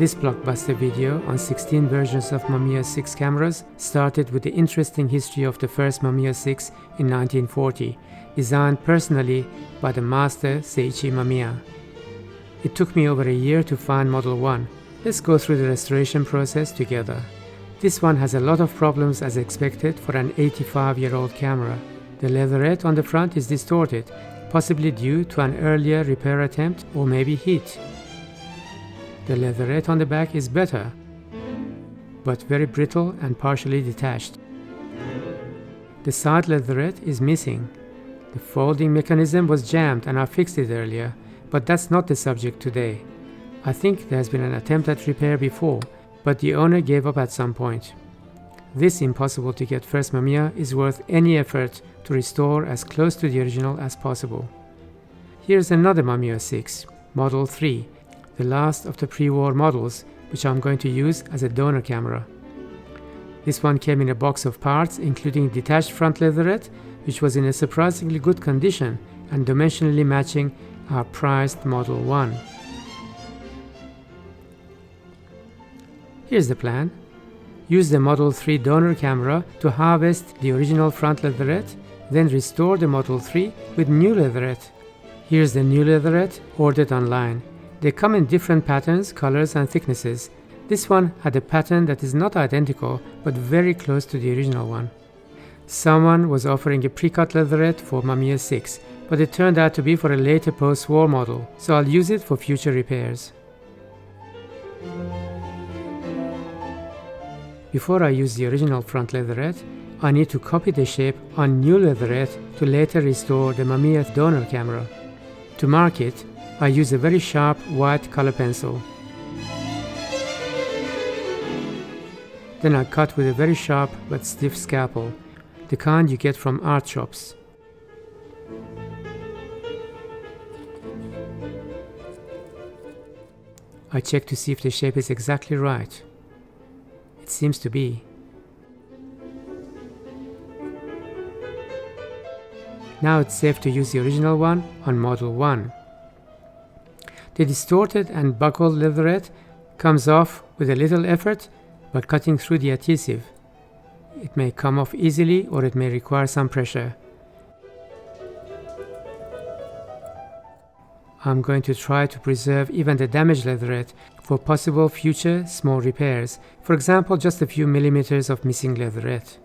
This blockbuster video on 16 versions of Mamiya SIX cameras started with the interesting history of the first Mamiya SIX in 1940, designed personally by the master Seiichi Mamiya. It took me over a year to find Model 1. Let's go through the restoration process together. This one has a lot of problems as expected for an 85-year-old camera. The leatherette on the front is distorted, possibly due to an earlier repair attempt or maybe heat. The leatherette on the back is better, but very brittle and partially detached. The side leatherette is missing. The folding mechanism was jammed and I fixed it earlier, but that's not the subject today. I think there has been an attempt at repair before, but the owner gave up at some point. This impossible to get first Mamiya is worth any effort to restore as close to the original as possible. Here's another Mamiya SIX, Model 3, the last of the pre-war models, which I'm going to use as a donor camera. This one came in a box of parts including detached front leatherette, which was in a surprisingly good condition and dimensionally matching our prized Model 1. Here's the plan. Use the Model 3 donor camera to harvest the original front leatherette, then restore the Model 3 with new leatherette. Here's the new leatherette ordered online. They come in different patterns, colors and thicknesses. This one had a pattern that is not identical but very close to the original one. Someone was offering a pre-cut leatherette for Mamiya SIX, but it turned out to be for a later post-war model, so I'll use it for future repairs. Before I use the original front leatherette, I need to copy the shape on new leatherette to later restore the Mamiya donor camera. To mark it, I use a very sharp white color pencil. Then I cut with a very sharp but stiff scalpel, the kind you get from art shops. I check to see if the shape is exactly right. It seems to be. Now it's safe to use the original one on Model 1. The distorted and buckled leatherette comes off with a little effort by cutting through the adhesive. It may come off easily or it may require some pressure. I'm going to try to preserve even the damaged leatherette for possible future small repairs, for example just a few millimeters of missing leatherette.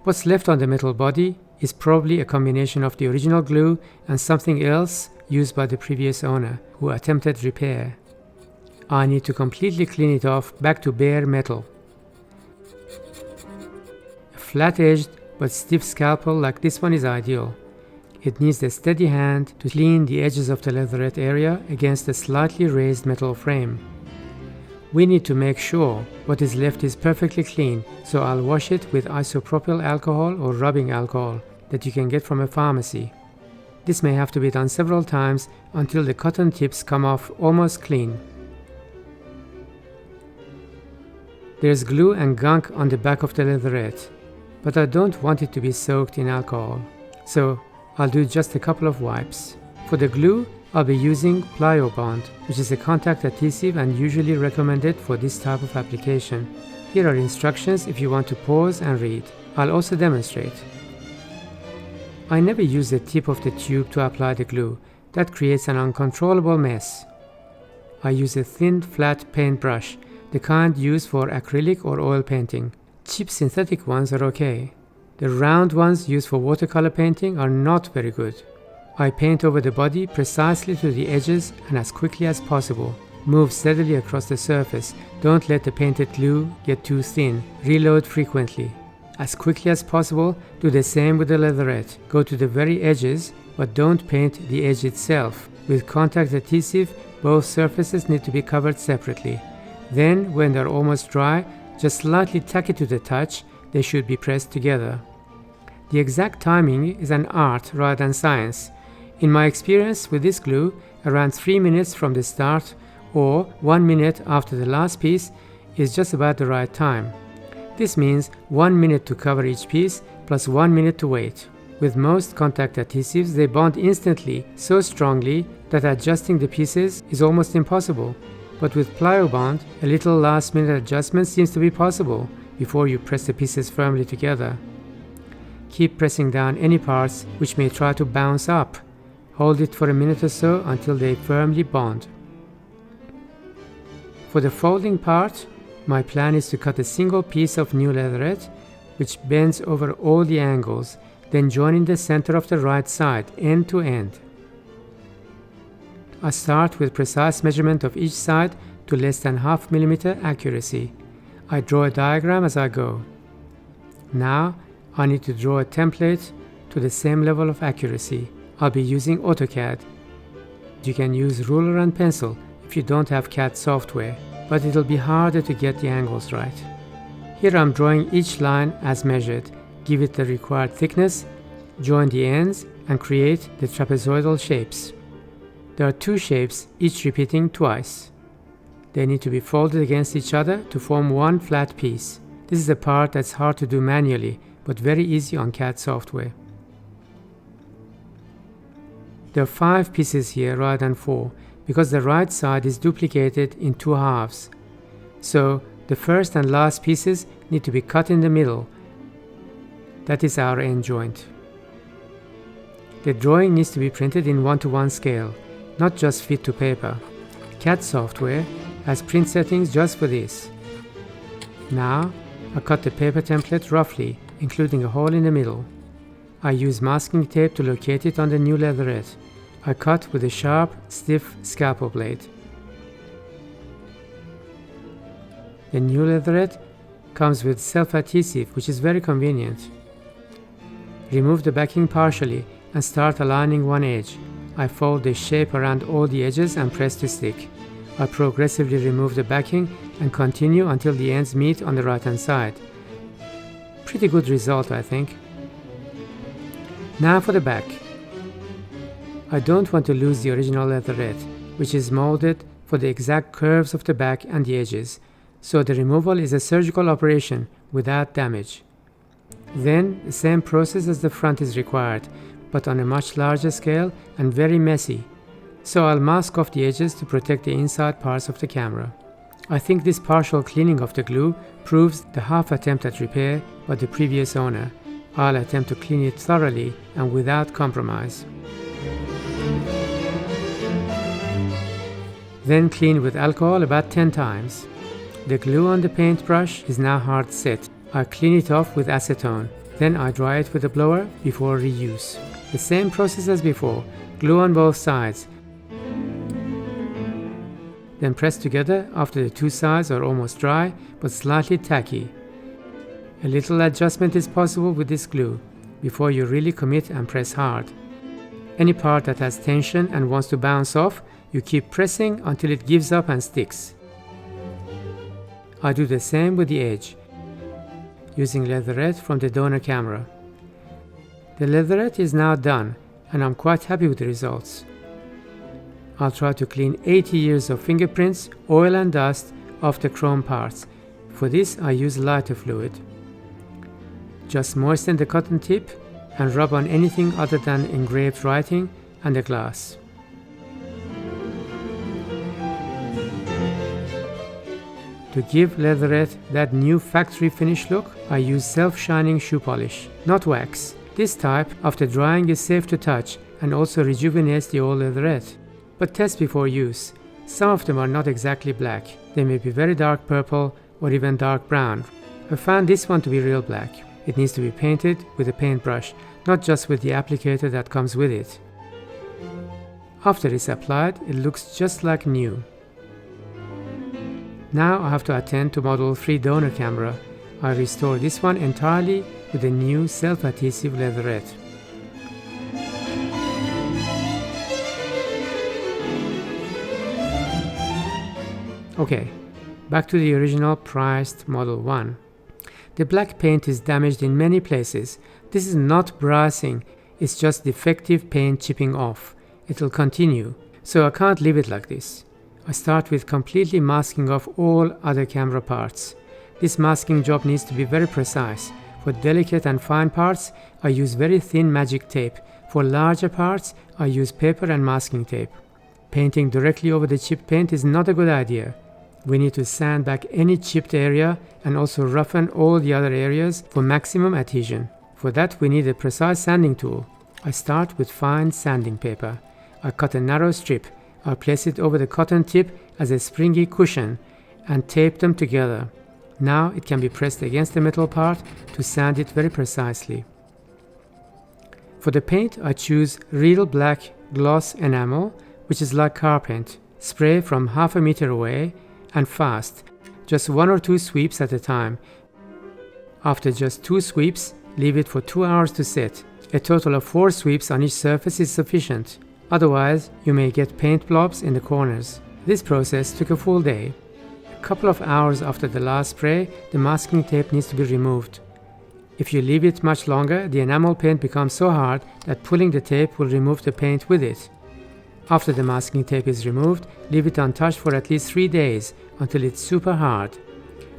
What's left on the metal body is probably a combination of the original glue and something else used by the previous owner who attempted repair. I need to completely clean it off back to bare metal. A flat-edged but stiff scalpel like this one is ideal. It needs a steady hand to clean the edges of the leatherette area against a slightly raised metal frame. We need to make sure what is left is perfectly clean, so I'll wash it with isopropyl alcohol or rubbing alcohol that you can get from a pharmacy. This may have to be done several times until the cotton tips come off almost clean. There's glue and gunk on the back of the leatherette, but I don't want it to be soaked in alcohol, so I'll do just a couple of wipes. For the glue, I'll be using Plyo Bond, which is a contact adhesive and usually recommended for this type of application. Here are instructions if you want to pause and read. I'll also demonstrate. I never use the tip of the tube to apply the glue. That creates an uncontrollable mess. I use a thin, flat paintbrush, the kind used for acrylic or oil painting. Cheap synthetic ones are okay. The round ones used for watercolor painting are not very good. I paint over the body precisely to the edges and as quickly as possible. Move steadily across the surface. Don't let the painted glue get too thin. Reload frequently. As quickly as possible, do the same with the leatherette. Go to the very edges, but don't paint the edge itself. With contact adhesive, both surfaces need to be covered separately. Then, when they're almost dry, just slightly tack it to the touch. They should be pressed together. The exact timing is an art rather than science. In my experience with this glue, around 3 minutes from the start or 1 minute after the last piece is just about the right time. This means 1 minute to cover each piece plus 1 minute to wait. With most contact adhesives, they bond instantly so strongly that adjusting the pieces is almost impossible. But with Plyobond, a little last-minute adjustment seems to be possible before you press the pieces firmly together. Keep pressing down any parts which may try to bounce up. Hold it for a minute or so until they firmly bond. For the folding part, my plan is to cut a single piece of new leatherette which bends over all the angles, then join in the center of the right side, end to end. I start with precise measurement of each side to less than 0.5 mm accuracy. I draw a diagram as I go. Now I need to draw a template to the same level of accuracy. I'll be using AutoCAD. You can use ruler and pencil if you don't have CAD software, but it'll be harder to get the angles right. Here I'm drawing each line as measured, give it the required thickness, join the ends, and create the trapezoidal shapes. There are two shapes, each repeating twice. They need to be folded against each other to form one flat piece. This is a part that's hard to do manually, but very easy on CAD software. There are 5 pieces here rather than 4, because the right side is duplicated in 2 halves. So the first and last pieces need to be cut in the middle. That is our end joint. The drawing needs to be printed in 1:1 scale, not just fit to paper. CAD software has print settings just for this. Now I cut the paper template roughly, including a hole in the middle. I use masking tape to locate it on the new leatherette. I cut with a sharp, stiff scalpel blade. The new leatherette comes with self-adhesive, which is very convenient. Remove the backing partially and start aligning one edge. I fold the shape around all the edges and press to stick. I progressively remove the backing and continue until the ends meet on the right hand side. Pretty good result, I think. Now for the back. I don't want to lose the original leatherette, which is molded for the exact curves of the back and the edges, so the removal is a surgical operation without damage. Then the same process as the front is required, but on a much larger scale and very messy, so I'll mask off the edges to protect the inside parts of the camera. I think this partial cleaning of the glue proves the half attempt at repair by the previous owner. I'll attempt to clean it thoroughly and without compromise. Then clean with alcohol about 10 times. The glue on the paintbrush is now hard set. I clean it off with acetone. Then I dry it with a blower before reuse. The same process as before, glue on both sides. Then press together after the 2 sides are almost dry but slightly tacky. A little adjustment is possible with this glue before you really commit and press hard. Any part that has tension and wants to bounce off, you keep pressing until it gives up and sticks. I do the same with the edge, using leatherette from the donor camera. The leatherette is now done and I'm quite happy with the results. I'll try to clean 80 years of fingerprints, oil and dust off the chrome parts. For this I use lighter fluid. Just moisten the cotton tip and rub on anything other than engraved writing and the glass. To give leatherette that new factory finish look, I use self-shining shoe polish, not wax. This type, after drying, is safe to touch and also rejuvenates the old leatherette. But test before use. Some of them are not exactly black. They may be very dark purple or even dark brown. I found this one to be real black. It needs to be painted with a paintbrush, not just with the applicator that comes with it. After it's applied, it looks just like new. Now I have to attend to Model 3 donor camera. I restore this one entirely with a new self-adhesive leatherette. Okay, back to the original priced Model 1. The black paint is damaged in many places. This is not brassing, it's just defective paint chipping off. It'll continue, so I can't leave it like this. I start with completely masking off all other camera parts. This masking job needs to be very precise. For delicate and fine parts, I use very thin magic tape. For larger parts, I use paper and masking tape. Painting directly over the chipped paint is not a good idea. We need to sand back any chipped area and also roughen all the other areas for maximum adhesion. For that, we need a precise sanding tool. I start with fine sanding paper. I cut a narrow strip. I place it over the cotton tip as a springy cushion and tape them together. Now it can be pressed against the metal part to sand it very precisely. For the paint, I choose real black gloss enamel, which is like car paint. Spray from half a meter away and fast, just 1 or 2 sweeps at a time. After just 2 sweeps, leave it for 2 hours to set. A total of 4 sweeps on each surface is sufficient. Otherwise, you may get paint blobs in the corners. This process took a full day. A couple of hours after the last spray, the masking tape needs to be removed. If you leave it much longer, the enamel paint becomes so hard that pulling the tape will remove the paint with it. After the masking tape is removed, leave it untouched for at least 3 days until it's super hard.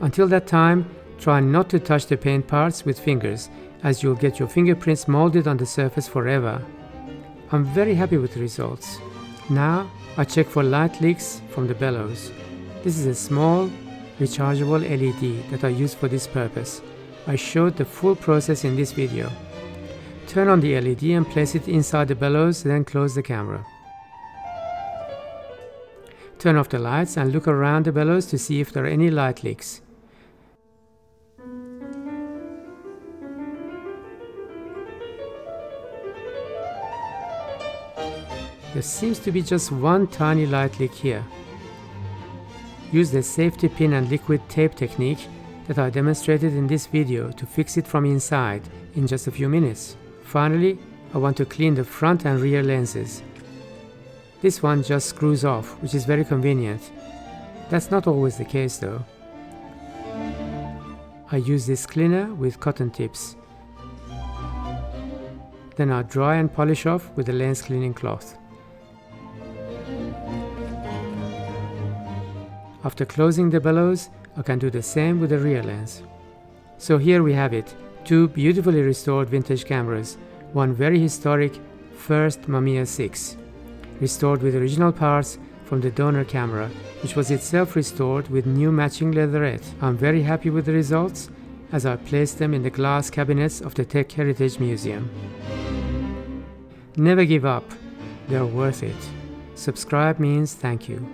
Until that time, try not to touch the paint parts with fingers, as you'll get your fingerprints molded on the surface forever. I'm very happy with the results. Now, I check for light leaks from the bellows. This is a small, rechargeable LED that I use for this purpose. I showed the full process in this video. Turn on the LED and place it inside the bellows, then close the camera. Turn off the lights and look around the bellows to see if there are any light leaks. There seems to be just one tiny light leak here. Use the safety pin and liquid tape technique that I demonstrated in this video to fix it from inside in just a few minutes. Finally, I want to clean the front and rear lenses. This one just screws off, which is very convenient. That's not always the case though. I use this cleaner with cotton tips. Then I dry and polish off with a lens cleaning cloth. After closing the bellows, I can do the same with the rear lens. So here we have it, 2 beautifully restored vintage cameras, one very historic first Mamiya SIX, restored with original parts from the donor camera, which was itself restored with new matching leatherette. I'm very happy with the results as I place them in the glass cabinets of the Tech Heritage Museum. Never give up, they're worth it. Subscribe means thank you.